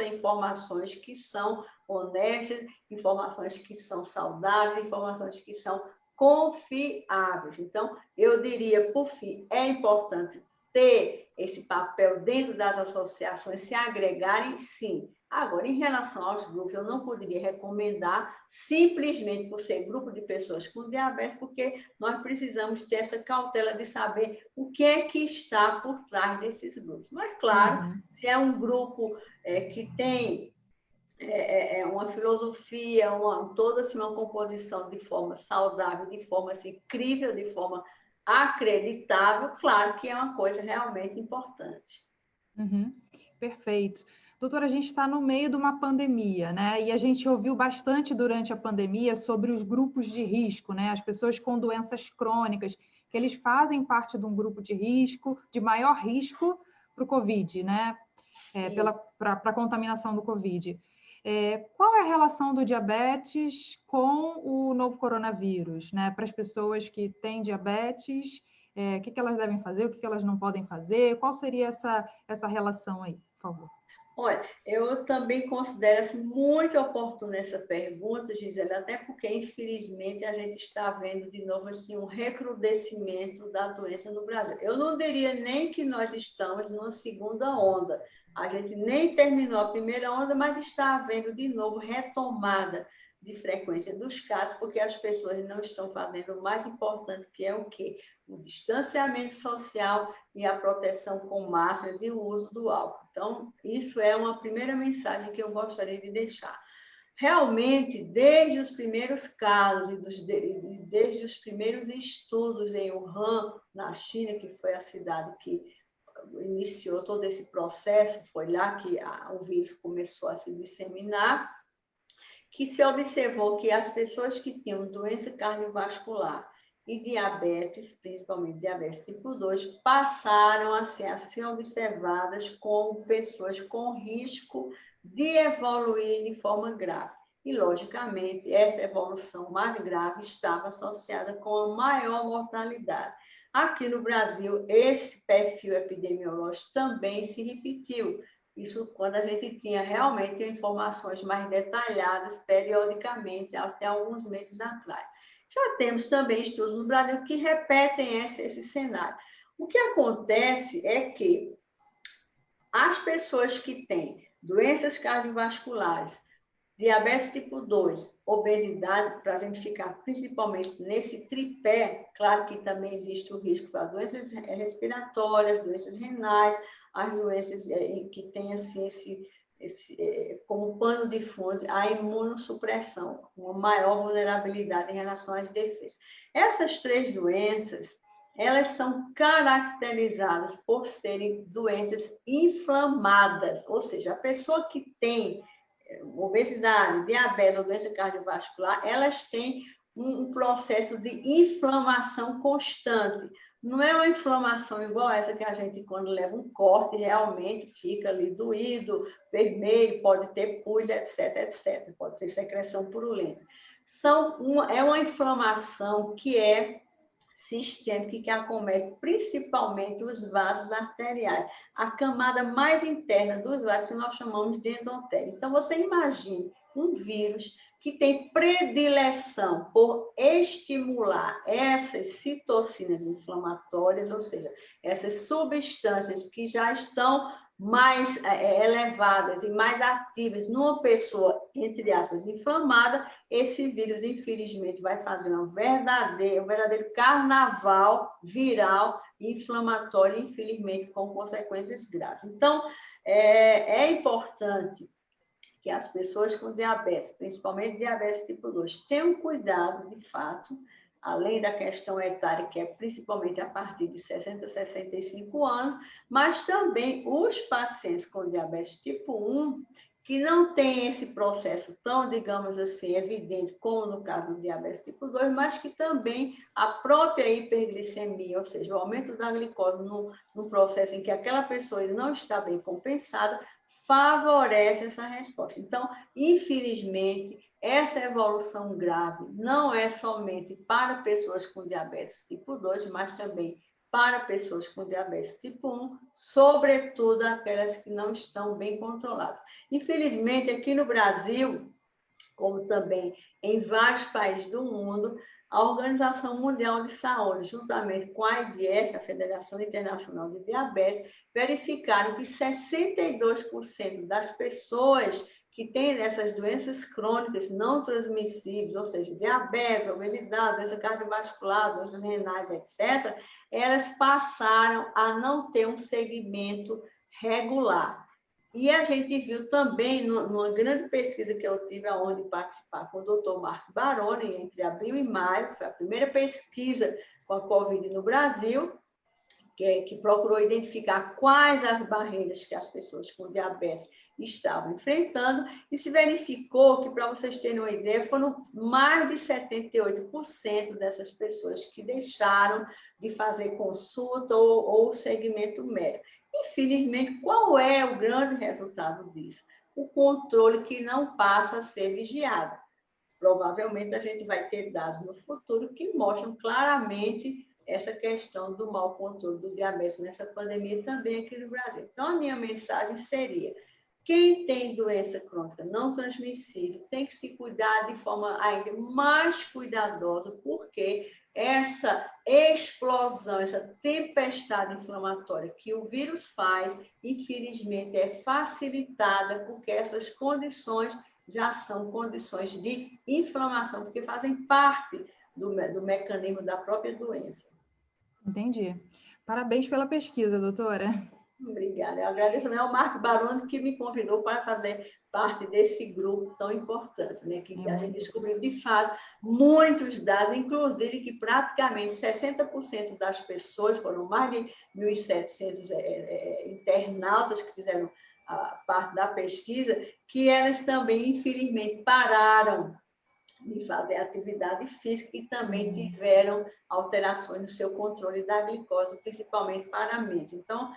informações que são honestas, informações que são saudáveis, informações que são confiáveis. Então, eu diria, por fim, é importante ter esse papel dentro das associações, se agregarem, sim. Agora, em relação aos grupos, eu não poderia recomendar simplesmente por ser grupo de pessoas com diabetes, porque nós precisamos ter essa cautela de saber o que é que está por trás desses grupos. Mas, claro, se é um grupo que tem uma filosofia, toda assim, uma composição de forma saudável, de forma assim, crível, de forma acreditável, claro que é uma coisa realmente importante. Perfeito. Doutora, a gente está no meio de uma pandemia, né? E a gente ouviu bastante durante a pandemia sobre os grupos de risco, né? As pessoas com doenças crônicas, que eles fazem parte de um grupo de risco, de maior risco para o Covid, né? Para a contaminação do Covid. Qual é a relação do diabetes com o novo coronavírus, né? Para as pessoas que têm diabetes, o que elas devem fazer, o que elas não podem fazer? Qual seria essa relação aí, por favor? Olha, eu também considero assim, muito oportuna essa pergunta, Gisele, até porque, infelizmente, a gente está vendo de novo assim, um recrudescimento da doença no Brasil. Eu não diria nem que nós estamos numa segunda onda. A gente nem terminou a primeira onda, mas está havendo de novo retomada de frequência dos casos, porque as pessoas não estão fazendo o mais importante, que é o quê? O distanciamento social e a proteção com máscaras e o uso do álcool. Então, isso é uma primeira mensagem que eu gostaria de deixar. Realmente, desde os primeiros casos, desde os primeiros estudos em Wuhan, na China, que foi a cidade que iniciou todo esse processo, foi lá que o vírus começou a se disseminar, que se observou que as pessoas que tinham doença cardiovascular e diabetes, principalmente diabetes tipo 2, passaram a ser observadas como pessoas com risco de evoluir de forma grave. e, logicamente, essa evolução mais grave estava associada com a maior mortalidade. Aqui no Brasil, esse perfil epidemiológico também se repetiu. Isso quando a gente tinha realmente informações mais detalhadas, periodicamente, até alguns meses atrás. Já temos também estudos no Brasil que repetem esse cenário. O que acontece é que as pessoas que têm doenças cardiovasculares, diabetes tipo 2, obesidade, para a gente ficar principalmente nesse tripé, claro que também existe o risco para doenças respiratórias, doenças renais, as doenças que têm assim, como pano de fundo a imunossupressão, uma maior vulnerabilidade em relação às defesas. Essas três doenças, elas são caracterizadas por serem doenças inflamadas, ou seja, a pessoa que tem obesidade, diabetes ou doença cardiovascular, elas têm um processo de inflamação constante. Não é uma inflamação igual essa que a gente, quando leva um corte, realmente fica ali doído, vermelho, pode ter pus, etc, etc. Pode ter secreção purulenta. É uma inflamação que é sistêmica, que acomete principalmente os vasos arteriais, a camada mais interna dos vasos, que nós chamamos de endotélio. Então, você imagine um vírus que tem predileção por estimular essas citocinas inflamatórias, ou seja, essas substâncias que já estão mais elevadas e mais ativas numa pessoa, entre aspas, inflamada, esse vírus, infelizmente, vai fazer um verdadeiro carnaval viral e inflamatório, infelizmente, com consequências graves. Então, é importante que as pessoas com diabetes, principalmente diabetes tipo 2, tenham cuidado, de fato, além da questão etária, que é principalmente a partir de 60 a 65 anos, mas também os pacientes com diabetes tipo 1, que não tem esse processo tão, digamos assim, evidente como no caso do diabetes tipo 2, mas que também a própria hiperglicemia, ou seja, o aumento da glicose no processo em que aquela pessoa não está bem compensada, favorece essa resposta. Então, infelizmente, essa evolução grave não é somente para pessoas com diabetes tipo 2, mas também para pessoas com diabetes tipo 1, sobretudo aquelas que não estão bem controladas. Infelizmente, aqui no Brasil, como também em vários países do mundo, a Organização Mundial de Saúde, juntamente com a IDF, a Federação Internacional de Diabetes, verificaram que 62% das pessoas que têm essas doenças crônicas não transmissíveis, ou seja, diabetes, obesidade, doença cardiovascular, doenças renais, etc., elas passaram a não ter um segmento regular. E a gente viu também, numa grande pesquisa que eu tive aonde participar com o Dr. Marco Baroni, entre abril e maio, que foi a primeira pesquisa com a Covid no Brasil, que procurou identificar quais as barreiras que as pessoas com diabetes estavam enfrentando, e se verificou que, para vocês terem uma ideia, foram mais de 78% dessas pessoas que deixaram de fazer consulta ou segmento médico. Infelizmente, qual é o grande resultado disso? O controle que não passa a ser vigiado. Provavelmente a gente vai ter dados no futuro que mostram claramente essa questão do mau controle do diabetes nessa pandemia também aqui no Brasil. Então, a minha mensagem seria: quem tem doença crônica não transmissível tem que se cuidar de forma ainda mais cuidadosa, porque essa explosão, essa tempestade inflamatória que o vírus faz, infelizmente, é facilitada porque essas condições já são condições de inflamação, porque fazem parte do mecanismo da própria doença. Entendi. Parabéns pela pesquisa, doutora. Obrigada. Eu agradeço ao Marco Baroni, que me convidou para fazer parte desse grupo tão importante, né? Que a gente descobriu, de fato, muitos dados, inclusive que praticamente 60% das pessoas, foram mais de 1.700 internautas que fizeram a parte da pesquisa, que elas também, infelizmente, pararam de fazer atividade física e também tiveram alterações no seu controle da glicose, principalmente para a mente. Então,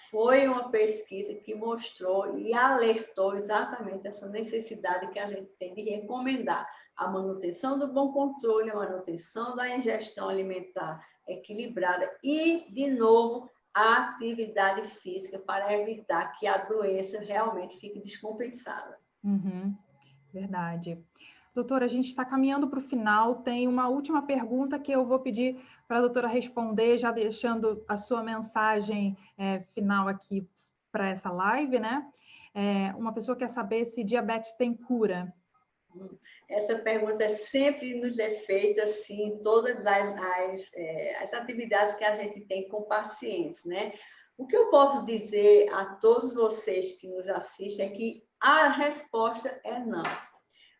foi uma pesquisa que mostrou e alertou exatamente essa necessidade que a gente tem de recomendar a manutenção do bom controle, a manutenção da ingestão alimentar equilibrada e, de novo, a atividade física para evitar que a doença realmente fique descompensada. Uhum, verdade. Doutora, a gente está caminhando para o final. Tem uma última pergunta que eu vou pedir para a doutora responder, já deixando a sua mensagem final aqui para essa live, né? Uma pessoa quer saber se diabetes tem cura. Essa pergunta sempre nos é feita, assim, em todas as atividades que a gente tem com pacientes, né? O que eu posso dizer a todos vocês que nos assistem é que a resposta é não.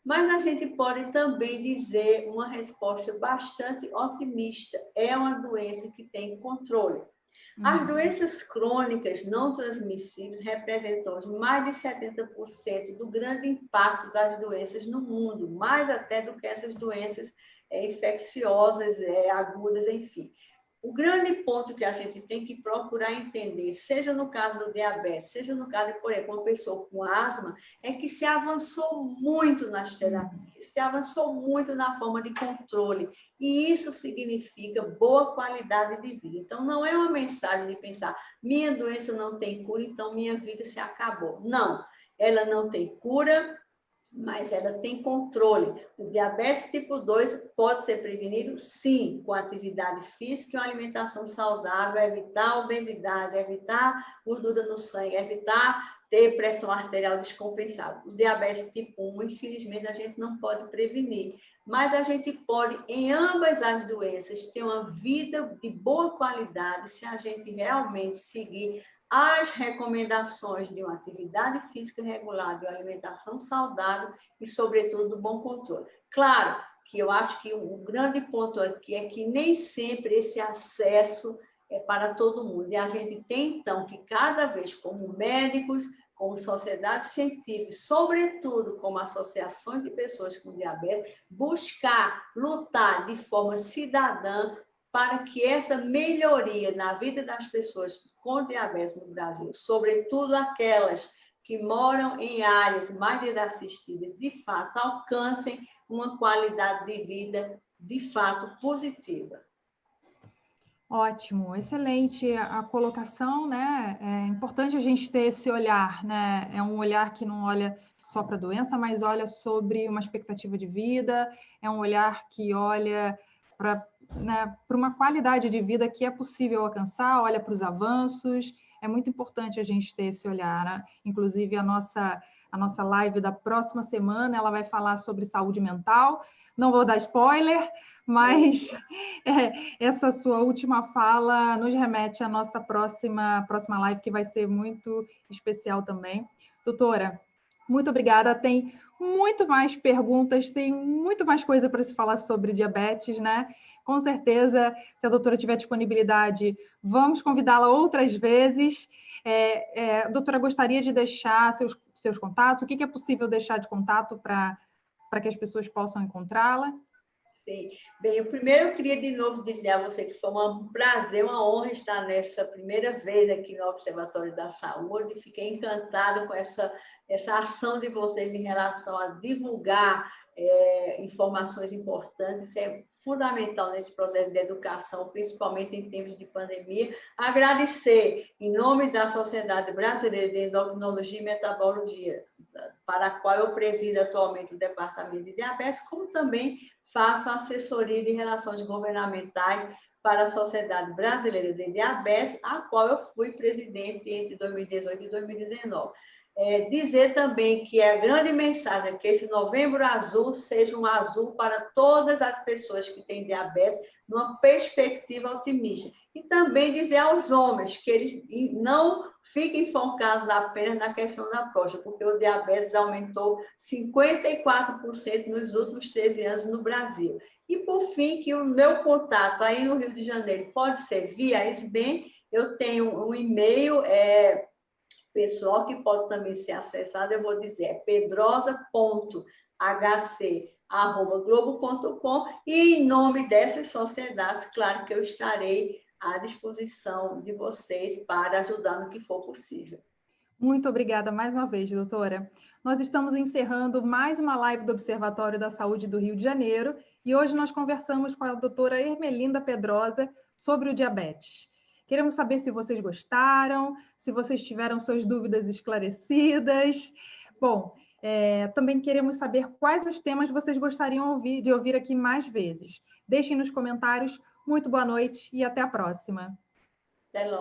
Mas a gente pode também dizer uma resposta bastante otimista. É uma doença que tem controle. As doenças crônicas não transmissíveis representam mais de 70% do grande impacto das doenças no mundo, mais até do que essas doenças infecciosas, agudas, enfim. O grande ponto que a gente tem que procurar entender, seja no caso do diabetes, seja no caso de, por exemplo, uma pessoa com asma, é que se avançou muito nas terapias, se avançou muito na forma de controle, e isso significa boa qualidade de vida. Então, não é uma mensagem de pensar, minha doença não tem cura, então minha vida se acabou. Não, ela não tem cura, mas ela tem controle. O diabetes tipo 2 pode ser prevenido, sim, com atividade física e uma alimentação saudável, evitar a obesidade, evitar gordura no sangue, evitar ter pressão arterial descompensada. O diabetes tipo 1, infelizmente, a gente não pode prevenir, mas a gente pode, em ambas as doenças, ter uma vida de boa qualidade se a gente realmente seguir as recomendações de uma atividade física regular, de uma alimentação saudável e, sobretudo, do bom controle. Claro que eu acho que o grande ponto aqui é que nem sempre esse acesso é para todo mundo. E a gente tem, então, que cada vez, como médicos, como sociedade científica, sobretudo como associações de pessoas com diabetes, buscar lutar de forma cidadã para que essa melhoria na vida das pessoas com diabetes no Brasil, sobretudo aquelas que moram em áreas mais desassistidas, de fato, alcancem uma qualidade de vida, de fato, positiva. Ótimo, excelente a colocação, né? É importante a gente ter esse olhar, né? É um olhar que não olha só para a doença, mas olha sobre uma expectativa de vida, é um olhar que olha para, né, para uma qualidade de vida que é possível alcançar, olha para os avanços. É muito importante a gente ter esse olhar, né? Inclusive, a nossa live da próxima semana, ela vai falar sobre saúde mental. Não vou dar spoiler, mas essa sua última fala nos remete à nossa próxima live, que vai ser muito especial também. Doutora, muito obrigada. Tem muito mais perguntas, tem muito mais coisa para se falar sobre diabetes, né? Com certeza, se a doutora tiver disponibilidade, vamos convidá-la outras vezes. A doutora gostaria de deixar seus contatos? O que é possível deixar de contato para que as pessoas possam encontrá-la? Sim. Bem, eu primeiro queria de novo dizer a você que foi um prazer, uma honra estar nessa primeira vez aqui no Observatório da Saúde. Fiquei encantada com essa ação de vocês em relação a divulgar informações importantes. Isso é fundamental nesse processo de educação, principalmente em tempos de pandemia. Agradecer, em nome da Sociedade Brasileira de Endocrinologia e Metabologia, para a qual eu presido atualmente o Departamento de Diabetes, como também faço assessoria de relações governamentais para a Sociedade Brasileira de Diabetes, a qual eu fui presidente entre 2018 e 2019. Dizer também que a grande mensagem é que esse Novembro Azul seja um azul para todas as pessoas que têm diabetes, numa perspectiva otimista. E também dizer aos homens que eles não fiquem focados apenas na questão da próstata, porque o diabetes aumentou 54% nos últimos 13 anos no Brasil. E, por fim, que o meu contato aí no Rio de Janeiro pode ser via SBEM. Eu tenho um e-mail pessoal que pode também ser acessado, eu vou dizer, é pedrosa.hc@globo.com, e em nome dessas sociedades, claro que eu estarei à disposição de vocês para ajudar no que for possível. Muito obrigada mais uma vez, doutora. Nós estamos encerrando mais uma live do Observatório da Saúde do Rio de Janeiro e hoje nós conversamos com a doutora Ermelinda Pedrosa sobre o diabetes. Queremos saber se vocês gostaram, se vocês tiveram suas dúvidas esclarecidas. Bom, também queremos saber quais os temas vocês gostariam de ouvir aqui mais vezes. Deixem nos comentários. Muito boa noite e até a próxima. Até logo.